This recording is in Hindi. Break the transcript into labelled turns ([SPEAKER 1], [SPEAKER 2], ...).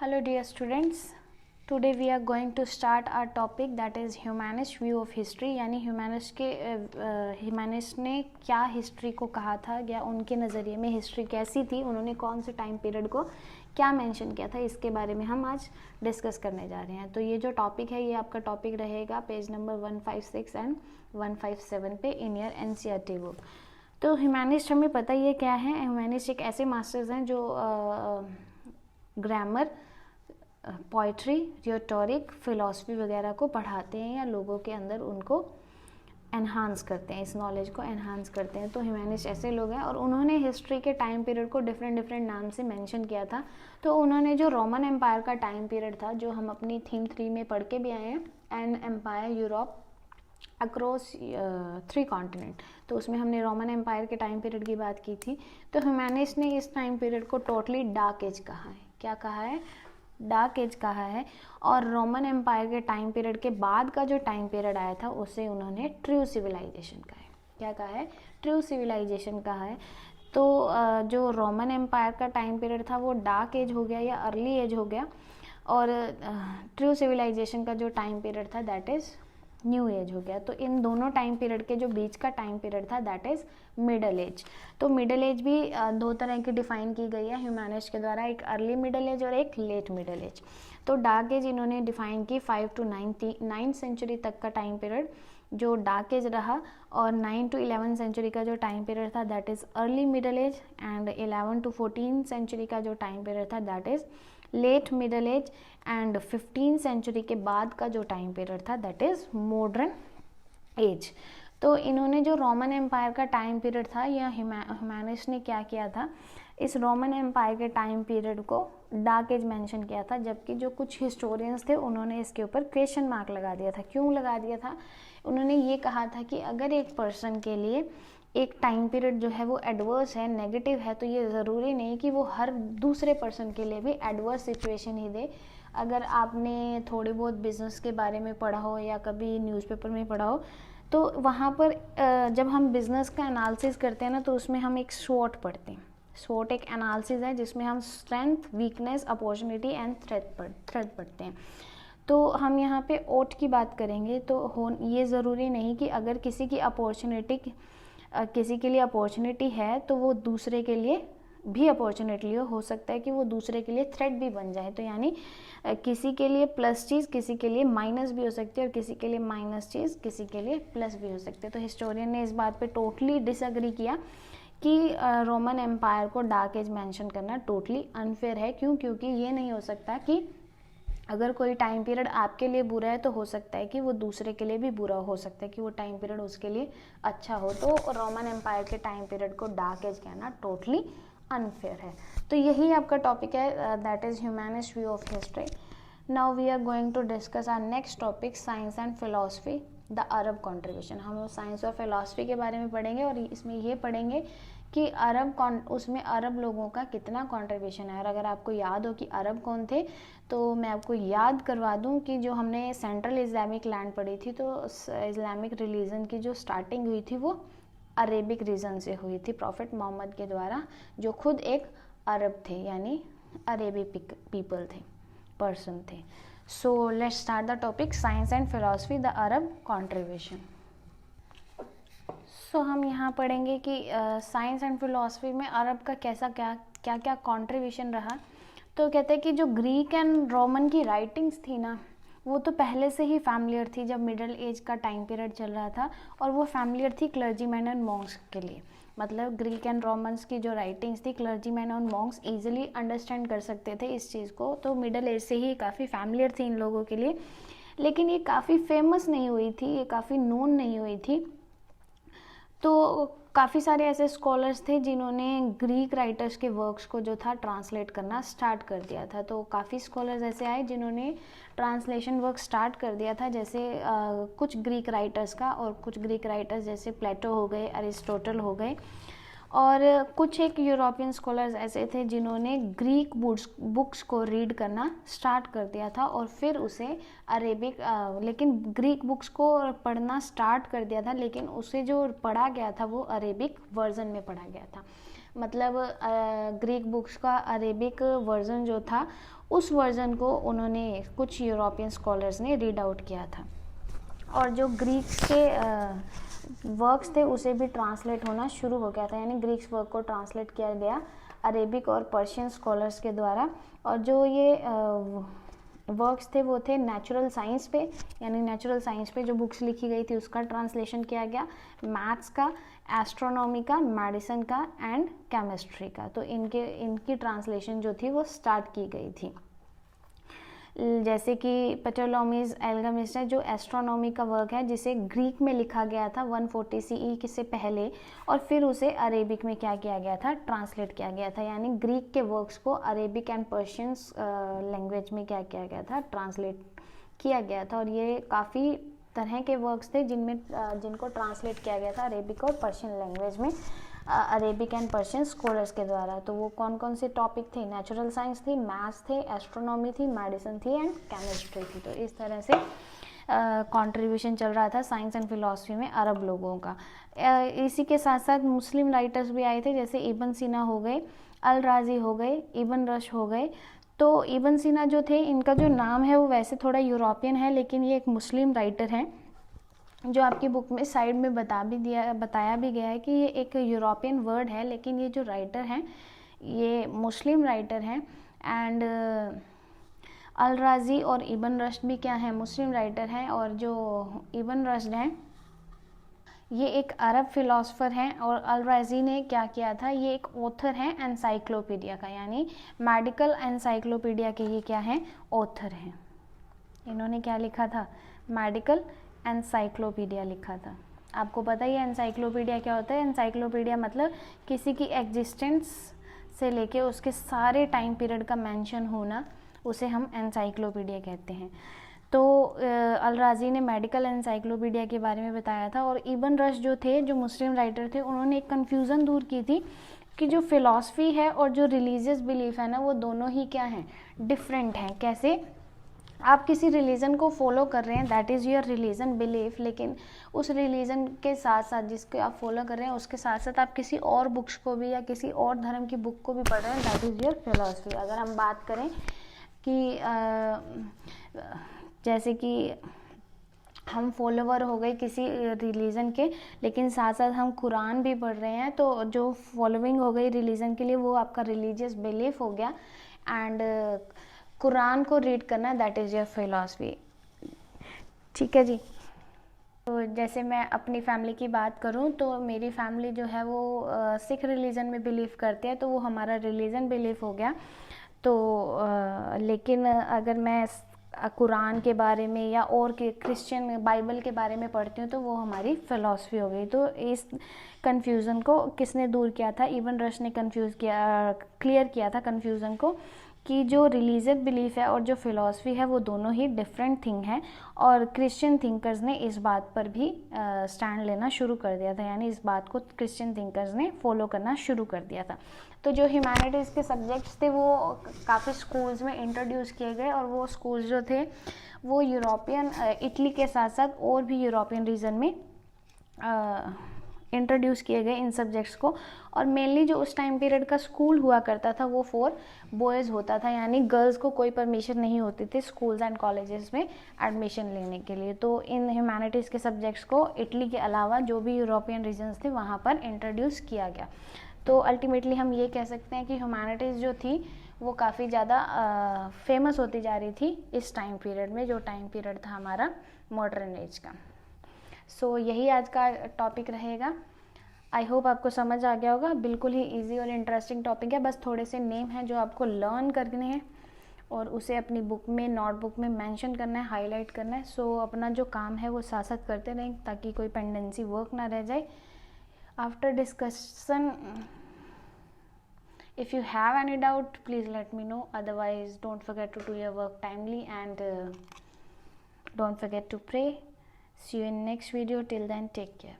[SPEAKER 1] Hello dear students, today we are going to start our topic that is humanist view of history. यानी ह्यूमैनिस्ट ने क्या हिस्ट्री को कहा था या उनके नज़रिए में हिस्ट्री कैसी थी, उन्होंने कौन से टाइम पीरियड को क्या मेंशन किया था, इसके बारे में हम आज डिस्कस करने जा रहे हैं. तो ये जो टॉपिक है ये आपका टॉपिक रहेगा पेज नंबर 156 एंड 157 पे इन योर एनसीईआरटी बुक. तो ह्यूमैनिस्ट हमें पता ही है क्या है. ह्यूमैनिस्ट एक ऐसे मास्टर्स हैं जो ग्रामर, पोइट्री, रिटोरिक, फिलॉसफी वगैरह को पढ़ाते हैं या लोगों के अंदर उनको एनहांस करते हैं, इस नॉलेज को एनहांस करते हैं. तो ह्यूमैनिस्ट ऐसे लोग हैं और उन्होंने हिस्ट्री के टाइम पीरियड को डिफरेंट नाम से मेंशन किया था. तो उन्होंने जो रोमन एम्पायर का टाइम पीरियड था, जो हम अपनी थीम 3 में पढ़ के भी आए हैं, an empire Europe across 3 continent, तो उसमें हमने रोमन एम्पायर के टाइम पीरियड की बात की थी. तो ह्यूमैनिस्ट ने इस टाइम पीरियड को टोटली डार्क एज कहा है. क्या कहा है? डार्क एज कहा है. और रोमन एम्पायर के टाइम पीरियड के बाद का जो टाइम पीरियड आया था उसे उन्होंने ट्रू सिविलाइजेशन कहा है. क्या कहा है? ट्रू सिविलाइजेशन कहा है. तो जो रोमन एम्पायर का टाइम पीरियड था वो डार्क एज हो गया या अर्ली एज हो गया, और ट्रू सिविलाइजेशन का जो टाइम पीरियड था दैट इज़ न्यू एज हो गया. तो इन दोनों टाइम पीरियड के जो बीच का टाइम पीरियड था दैट इज़ मिडल एज. तो मिडल एज भी दो तरह की डिफाइन की गई है ह्यूमैनिस्ट के द्वारा, एक अर्ली मिडल एज और एक लेट मिडल एज. तो डार्क एज इन्होंने डिफाइन की 5 to 9th सेंचुरी तक का टाइम पीरियड जो डार्क एज रहा, और 9 to 11 सेंचुरी का जो टाइम पीरियड था that is early middle age, and 11 to 14 century का जो टाइम पीरियड था that is late middle age, and 15 century के बाद का जो टाइम पीरियड था दैट इज़ मॉडर्न एज. तो इन्होंने जो रोमन एम्पायर का टाइम पीरियड था या ह्यूमैनिस्ट ने क्या किया था, इस रोमन एम्पायर के टाइम पीरियड को डार्क एज मेंशन किया था, जबकि जो कुछ हिस्टोरियंस थे उन्होंने इसके ऊपर क्वेश्चन मार्क लगा दिया था. क्यों लगा दिया था? उन्होंने ये कहा था कि अगर एक पर्सन के लिए एक टाइम पीरियड जो है वो एडवर्स है, नेगेटिव है, तो ये ज़रूरी नहीं कि वो हर दूसरे पर्सन के लिए भी एडवर्स सिचुएशन ही दे. अगर आपने थोड़ी बहुत बिजनेस के बारे में पढ़ा हो या कभी न्यूज़पेपर में पढ़ा हो, तो वहाँ पर जब हम बिज़नेस का एनालिसिस करते हैं ना, तो उसमें हम एक SWOT पढ़ते हैं. SWOT एक एनालिसिस है जिसमें हम strength, weakness, opportunity and threat पढ़ते हैं. तो हम यहाँ पे ओट की बात करेंगे. तो ये ज़रूरी नहीं कि अगर किसी के लिए अपॉर्चुनिटी है तो वो दूसरे के लिए भी अपॉर्चुनिटी हो सकता है कि वो दूसरे के लिए थ्रेट भी बन जाए. तो यानी किसी के लिए प्लस चीज़ किसी के लिए माइनस भी हो सकती है, और किसी के लिए माइनस चीज़ किसी के लिए प्लस भी हो सकती है. तो हिस्टोरियन ने इस बात पे टोटली डिसएग्री किया कि रोमन एम्पायर को डार्क एज मेंशन करना टोटली अनफेयर है. क्योंकि ये नहीं हो सकता कि अगर कोई टाइम पीरियड आपके लिए बुरा है तो हो सकता है कि वो दूसरे के लिए भी बुरा हो सकता है कि वो टाइम पीरियड उसके लिए अच्छा हो. तो रोमन एम्पायर के टाइम पीरियड को डार्क एज कहना टोटली अनफेयर है. तो यही आपका टॉपिक है, that is humanist view of history. Now we are going to discuss our next topic, science and philosophy, the Arab contribution. हम साइंस और फिलॉसफी के बारे में पढ़ेंगे और इसमें ये पढ़ेंगे कि उसमें अरब लोगों का कितना कंट्रीब्यूशन है. और अगर आपको याद हो कि अरब कौन थे, तो मैं आपको याद करवा दूं कि जो हमने सेंट्रल इस्लामिक लैंड पढ़ी थी, तो इस्लामिक रिलीजन की जो स्टार्टिंग हुई थी वो अरेबिक रीजन से हुई थी, प्रॉफिट मोहम्मद के द्वारा, जो खुद एक अरब थे, यानी अरेबिक पीपल थे, पर्सन थे. So let's start the topic, science and philosophy, the Arab contribution. So हम यहाँ पढ़ेंगे कि साइंस एंड फिलॉसफी में अरब का क्या कंट्रीब्यूशन रहा. तो कहते हैं कि जो ग्रीक एंड रोमन की राइटिंग्स थी ना, वो तो पहले से ही फैमिलियर थी जब मिडल एज का टाइम पीरियड चल रहा था, और वो फैमिलियर थी क्लर्जीमैन एंड मॉन्क्स के लिए. मतलब ग्रीक एंड रोमन्स की जो राइटिंग्स थी, क्लर्जीमैन और मॉन्क्स ईजिली अंडरस्टैंड कर सकते थे इस चीज़ को. तो मिडल एज से ही काफ़ी फैमिलियर थी इन लोगों के लिए, लेकिन ये काफ़ी फेमस नहीं हुई थी, ये काफ़ी नोन नहीं हुई थी. तो काफ़ी सारे ऐसे स्कॉलर्स थे जिन्होंने ग्रीक राइटर्स के वर्क्स को जो था ट्रांसलेट करना स्टार्ट कर दिया था. तो काफ़ी स्कॉलर्स ऐसे आए जिन्होंने ट्रांसलेशन वर्क स्टार्ट कर दिया था, जैसे कुछ ग्रीक राइटर्स का, और कुछ ग्रीक राइटर्स जैसे प्लेटो हो गए, अरिस्टोटल हो गए, और कुछ एक यूरोपियन स्कॉलर्स ऐसे थे जिन्होंने ग्रीक बुक्स को रीड करना स्टार्ट कर दिया था, और फिर उसे अरेबिक लेकिन ग्रीक बुक्स को पढ़ना स्टार्ट कर दिया था, लेकिन उसे जो पढ़ा गया था वो अरेबिक वर्जन में पढ़ा गया था. मतलब ग्रीक बुक्स का अरेबिक वर्जन जो था उस वर्जन को उन्होंने कुछ यूरोपियन स्कॉलर्स ने रीड आउट किया था, और जो ग्रीक के वर्क्स थे उसे भी ट्रांसलेट होना शुरू हो गया था, यानी ग्रीक्स वर्क को ट्रांसलेट किया गया अरेबिक और पर्शियन स्कॉलर्स के द्वारा। और जो ये वर्क्स थे वो थे नेचुरल साइंस पे, यानी नेचुरल साइंस पे जो बुक्स लिखी गई थी उसका ट्रांसलेशन किया गया, मैथ्स का, एस्ट्रोनॉमी का, मेडिसिन का एंड केमिस्ट्री का। तो इनकी ट्रांसलेशन जो थी वो स्टार्ट की गई थी। जैसे कि पटोलॉमीज एल्गामिस है जो एस्ट्रोनॉमी का वर्क है, जिसे ग्रीक में लिखा गया था 140 CE से पहले, और फिर उसे अरेबिक में क्या किया गया था, ट्रांसलेट किया गया था, यानी ग्रीक के वर्क्स को अरेबिक एंड पर्शियन लैंग्वेज में क्या किया गया था, ट्रांसलेट किया गया था। और ये काफ़ी तरह के वर्क्स थे जिनको ट्रांसलेट किया गया था अरेबिक और पर्शियन लैंग्वेज में अरेबिक एंड पर्शियन स्कॉलर्स के द्वारा। तो वो कौन कौन से टॉपिक थे, नेचुरल साइंस थी, मैथ्स थे, एस्ट्रोनॉमी थी, मेडिसिन थी एंड केमिस्ट्री थी। तो इस तरह से कंट्रीब्यूशन चल रहा था साइंस एंड फिलॉसफी में अरब लोगों का। इसी के साथ साथ मुस्लिम राइटर्स भी आए थे, जैसे इब्न सीना हो गए, अल राजी हो गए, इब्न रश हो गए। तो इब्न सीना जो थे, इनका जो नाम है वो वैसे थोड़ा यूरोपियन है, लेकिन ये एक मुस्लिम राइटर हैं, जो आपकी बुक में साइड में बताया भी गया है कि ये एक यूरोपियन वर्ड है, लेकिन ये जो राइटर हैं ये मुस्लिम राइटर हैं। एंड अल राजी और इब्न रश्द भी क्या हैं, मुस्लिम राइटर हैं। और जो इब्न रश्द हैं ये एक अरब फिलोसफर हैं, और अल राजी ने क्या किया था, ये एक ऑथर हैं एनसाइक्लोपीडिया का, यानी मेडिकल एनसाइक्लोपीडिया के ये क्या हैं, ऑथर हैं। इन्होंने क्या लिखा था, मेडिकल एनसाइक्लोपीडिया लिखा था। आपको पता ही है एनसाइक्लोपीडिया क्या होता है। एनसाइक्लोपीडिया मतलब किसी की एग्जिस्टेंस से लेके उसके सारे टाइम पीरियड का मेंशन होना, उसे हम एनसाइक्लोपीडिया कहते हैं। तो अल राजी ने मेडिकल एनसाइक्लोपीडिया के बारे में बताया था। और इब्न रश्द जो थे, जो मुस्लिम राइटर थे, उन्होंने एक कन्फ्यूज़न दूर की थी कि जो फ़िलासफ़ी है और जो रिलीजियस बिलीफ है ना, वो दोनों ही क्या हैं, डिफरेंट हैं। कैसे, आप किसी रिलीजन को फॉलो कर रहे हैं, that is your religion belief, लेकिन उस रिलीजन के साथ साथ जिसको आप फॉलो कर रहे हैं उसके साथ साथ आप किसी और बुक्स को भी या किसी और धर्म की बुक को भी पढ़ रहे हैं, दैट इज़ योर फिलॉसफी। अगर हम बात करें कि जैसे कि हम फॉलोवर हो गए किसी रिलीजन के, लेकिन साथ साथ हम कुरान भी पढ़ रहे हैं, तो जो फॉलोइंग हो गई रिलीजन के लिए वो आपका रिलीजियस बिलीफ हो गया। एंड कुरान को रीड करना, दैट इज़ योर फिलॉसफी। ठीक है जी। तो जैसे मैं अपनी फैमिली की बात करूं, तो मेरी फैमिली जो है वो सिख रिलीजन में बिलीव करते हैं, तो वो हमारा रिलीजन बिलीफ हो गया। तो लेकिन अगर मैं कुरान के बारे में या और के क्रिश्चियन बाइबल के बारे में पढ़ती हूँ, तो वो हमारी फ़िलासफ़ी हो गई। तो इस कन्फ्यूज़न को किसने दूर किया था, इब्न रश्द ने क्लियर किया था कन्फ्यूज़न को, कि जो रिलीजियस बिलीफ है और जो फ़िलासफ़ी है वो दोनों ही डिफरेंट थिंग हैं। और क्रिश्चियन थिंकर्स ने इस बात पर भी स्टैंड लेना शुरू कर दिया था, यानी इस बात को क्रिश्चियन थिंकर्स ने फॉलो करना शुरू कर दिया था। तो जो ह्यूमैनिटीज़ के सब्जेक्ट्स थे वो काफ़ी स्कूल्स में इंट्रोड्यूस किए गए, और वो स्कूल्स जो थे वो यूरोपियन इटली के साथ साथ और भी यूरोपियन रीजन में इंट्रोड्यूस किए गए इन सब्जेक्ट्स को। और मेनली जो उस टाइम पीरियड का स्कूल हुआ करता था वो फॉर बॉयज़ होता था, यानी गर्ल्स को कोई परमिशन नहीं होती थी स्कूल्स एंड कॉलेजेस में एडमिशन लेने के लिए। तो इन ह्यूमैनिटीज़ के सब्जेक्ट्स को इटली के अलावा जो भी यूरोपियन रीजन्स थे वहाँ पर इंट्रोड्यूस किया गया। तो अल्टीमेटली हम ये कह सकते हैं कि ह्यूमैनिटीज़ जो थी वो काफ़ी ज़्यादा फेमस होती जा रही थी इस टाइम पीरियड में, जो टाइम पीरियड था हमारा मॉडर्न एज का। सो यही आज का टॉपिक रहेगा। आई होप आपको समझ आ गया होगा। बिल्कुल ही इजी और इंटरेस्टिंग टॉपिक है, बस थोड़े से नेम हैं जो आपको लर्न करने हैं और उसे अपनी बुक में, नोटबुक में मेंशन करना है, हाईलाइट करना है। सो अपना जो काम है वो साथ साथ करते रहें ताकि कोई पेंडेंसी वर्क ना रह जाए। After discussion, if you have any doubt, please let me know. Otherwise, don't forget to do your work timely, and don't forget to pray. See you in next video. Till then, take care.